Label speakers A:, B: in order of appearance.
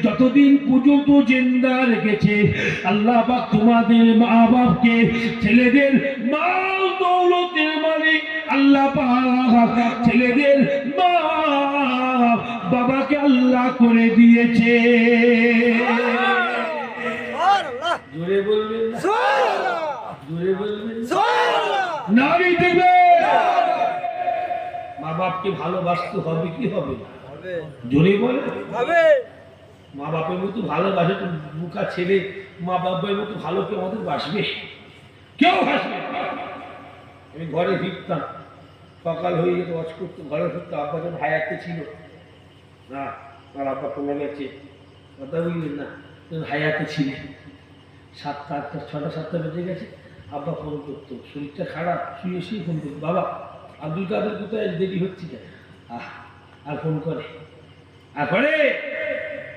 A: যতদিন পর্যন্ত জিন্দা রেখেছে আল্লাহ পাক তোমাদের মা বাপকে, ছেলেদের মাল দৌলতের মালিক আল্লাহ পাক ছেলেদের মা বাবাকে আল্লাহ করে দিয়েছে। জোরে বলবেন না? জোরে বলবেন না? দেবে মা বাপকে ভালোবাসতে হবে কি হবে না? জোরে বলে হবে। মা বাপের মতো ভালোবাসে তো বুকা ছেলে মা বাপের মতো ভালো কেউ আমাদের বাসবে? কেউ বাসবে? আমি ঘরে ফিরতাম, সকাল হয়ে যেত, ওয়াজ করতো, ঘরে ফিরতাম, আব্বা যখন হায়াতে ছিল না, আর আব্বা কমে গেছে, কথা বুঝলেন না, যখন হায়াতে ছিল 7টা 8টা 6টা 7টা বেজে গেছে, আব্বা ফোন করতো, শরীরটা খারাপ, শুয়ে শুয়ে ফোন করতো, বাবা আব্দুল কাদের কোথায়, দেরি হচ্ছে কেন? আর ফোন করে